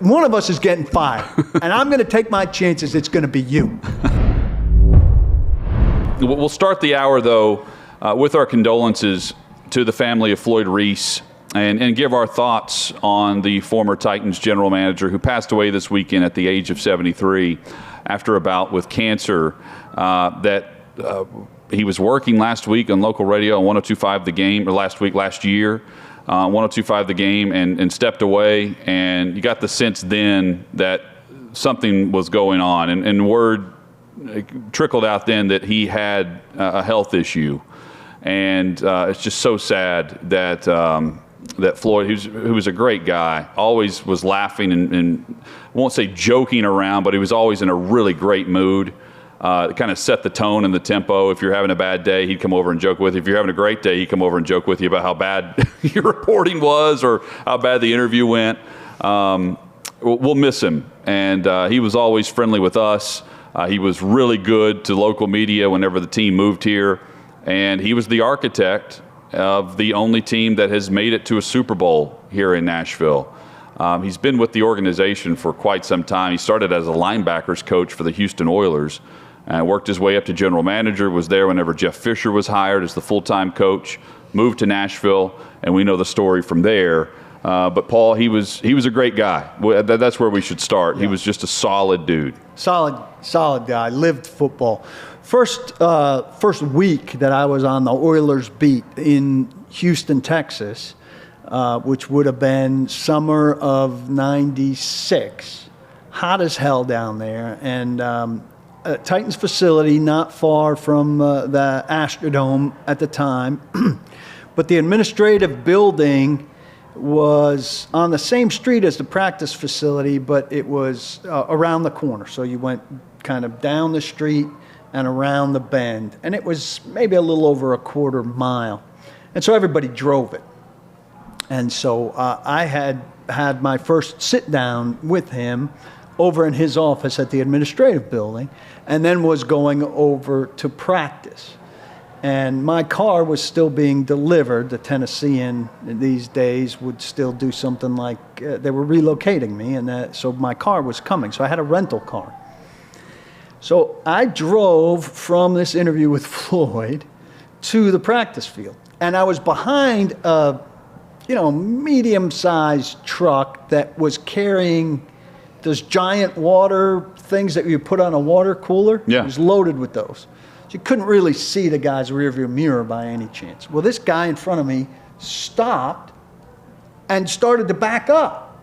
One of us is getting fired, and I'm going to take my chances it's going to be you. We'll start the hour, though, with our condolences to the family of Floyd Reese and give our thoughts on the former Titans general manager who passed away this weekend at the age of 73 after a bout with cancer he was working last week on local radio on 102.5 The Game, or last year, 102.5 The Game, and stepped away. And you got the sense then that something was going on. And word trickled out then that he had a health issue. And it's just so sad that that Floyd, who was a great guy, always was laughing and I won't say joking around, but he was always in a really great mood. Kind of set the tone and the tempo. If you're having a bad day, he'd come over and joke with you. If you're having a great day, he'd come over and joke with you about how bad your reporting was or how bad the interview went. We'll miss him. And he was always friendly with us. He was really good to local media whenever the team moved here. And he was the architect of the only team that has made it to a Super Bowl here in Nashville. He's been with the organization for quite some time. He started as a linebackers coach for the Houston Oilers. Worked his way up to general manager, was there whenever Jeff Fisher was hired as the full-time coach, moved to Nashville, and we know the story from there. But Paul, he was a great guy. That's where we should start. Yeah. He was just a solid dude. Solid guy. Lived football. First week that I was on the Oilers beat in Houston, Texas, which would have been summer of '96, hot as hell down there, and Titans facility not far from the Astrodome at the time, but the administrative building was on the same street as the practice facility, but it was around the corner. So you went kind of down the street and around the bend, and it was maybe a little over a quarter mile. And so everybody drove it. And so I had my first sit down with him over in his office at the administrative building, and then was going over to practice. And my car was still being delivered. The Tennessean these days would still do something like they were relocating me, and so my car was coming. So I had a rental car. So I drove from this interview with Floyd to the practice field, and I was behind a medium-sized truck that was carrying those giant water things that you put on a water cooler. Yeah. It was loaded with those. So you couldn't really see the guy's rearview mirror by any chance. Well, this guy in front of me stopped and started to back up.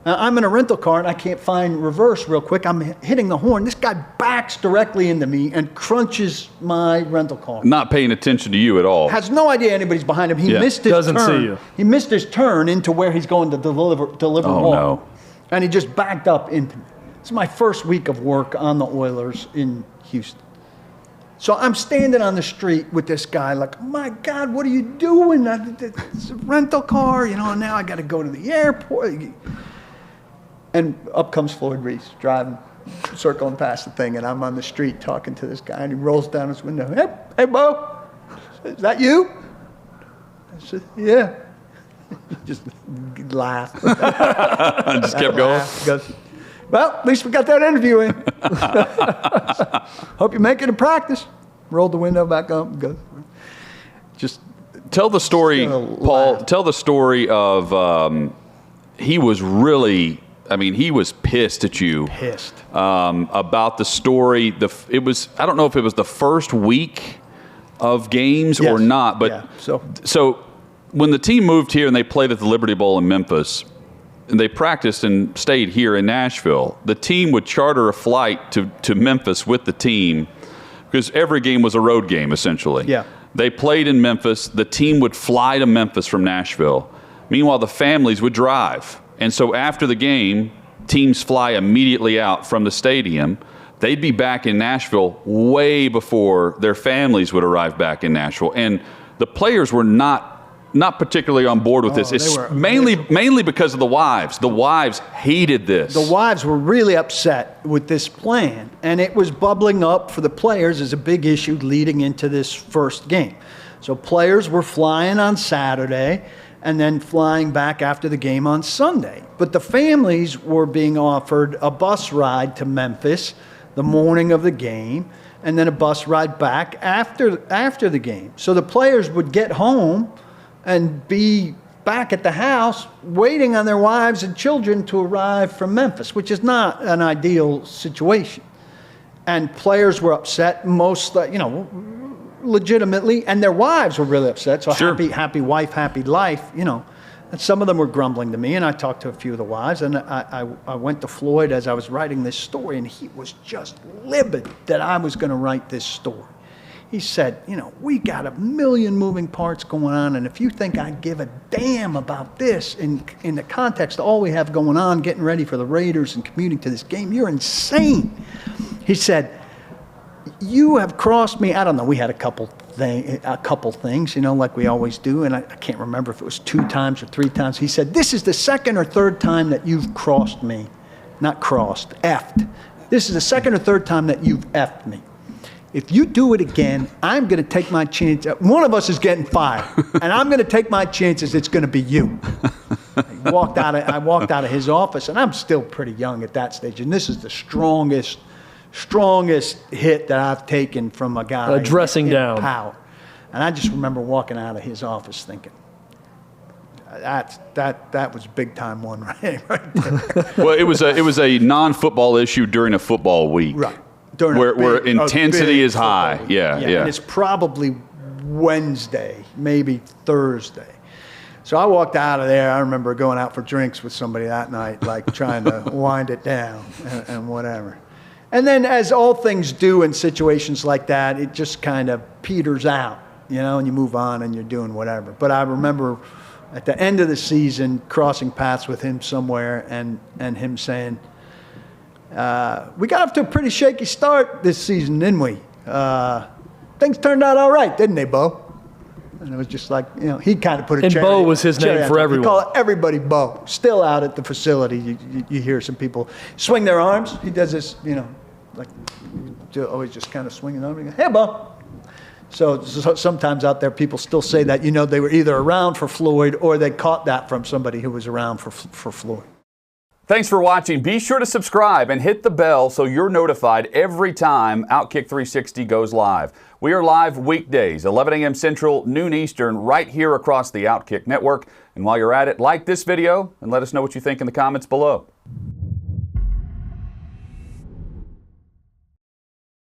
Now, I'm in a rental car and I can't find reverse real quick. I'm hitting the horn. This guy backs directly into me and crunches my rental car. Not paying attention to you at all. Has no idea anybody's behind him. He missed his turn. Doesn't see you. He missed his turn into where he's going to deliver water. No. And he just backed up into me. It's my first week of work on the Oilers in Houston. So I'm standing on the street with this guy like, oh my God, what are you doing? It's a rental car, and now I got to go to the airport. And up comes Floyd Reese driving, circling past the thing, and I'm on the street talking to this guy, and he rolls down his window. Hey, Bo, is that you? I said, yeah. Just laughed. Just kept going. Goes, well, at least we got that interview in. Hope you make it to practice. Rolled the window back up and goes. Just tell the story, Paul. Tell the story of he was really. He was pissed at you. Pissed. About the story. I don't know if it was the first week of games or not, but yeah. So when the team moved here and they played at the Liberty Bowl in Memphis, and they practiced and stayed here in Nashville, the team would charter a flight to Memphis with the team because every game was a road game, essentially. Yeah. They played in Memphis. The team would fly to Memphis from Nashville. Meanwhile, the families would drive. And so after the game, teams fly immediately out from the stadium. They'd be back in Nashville way before their families would arrive back in Nashville. And the players were not particularly on board with this. It's mainly because of the wives. The wives hated this. The wives were really upset with this plan, and it was bubbling up for the players as a big issue leading into this first game. So players were flying on Saturday and then flying back after the game on Sunday. But But the families were being offered a bus ride to Memphis the morning of the game, and then a bus ride back after the game. So the players would get home and be back at the house waiting on their wives and children to arrive from Memphis, which is not an ideal situation. And players were upset, most, legitimately, and their wives were really upset. So Sure. happy wife, happy life, And some of them were grumbling to me, and I talked to a few of the wives, and I went to Floyd as I was writing this story, and he was just livid that I was going to write this story. He said, we got a million moving parts going on, and if you think I give a damn about this in the context of all we have going on, getting ready for the Raiders and commuting to this game, you're insane. He said, you have crossed me. I don't know. We had a couple things, like we always do, and I can't remember if it was 2 times or 3 times. He said, this is the second or third time that you've crossed me. Not crossed, effed. This is the second or third time that you've effed me. If you do it again, I'm going to take my chance. One of us is getting fired, and I'm going to take my chances. It's going to be you. I walked out of his office, and I'm still pretty young at that stage, and this is the strongest hit that I've taken from a guy. Dressing down. Power. And I just remember walking out of his office thinking, that was big time one right there. Well, it was a non-football issue during a football week. Right. Where intensity is high. Yeah. And it's probably Wednesday, maybe Thursday. So I walked out of there. I remember going out for drinks with somebody that night, like trying to wind it down and whatever. And then, as all things do in situations like that, it just kind of peters out, and you move on and you're doing whatever. But I remember at the end of the season crossing paths with him somewhere and him saying, we got off to a pretty shaky start this season, didn't we? Things turned out all right, didn't they, Bo? And it was just like, he kind of put a and cherry. Bo was his name for everyone. We call everybody Bo. Still out at the facility, you hear some people swing their arms. He does this, like always just kind of swinging on me. Hey, Bo. So sometimes out there, people still say that, they were either around for Floyd or they caught that from somebody who was around for Floyd. Thanks for watching. Be sure to subscribe and hit the bell so you're notified every time Outkick 360 goes live. We are live weekdays, 11 a.m. Central, noon Eastern, right here across the Outkick network. And while you're at it, like this video and let us know what you think in the comments below.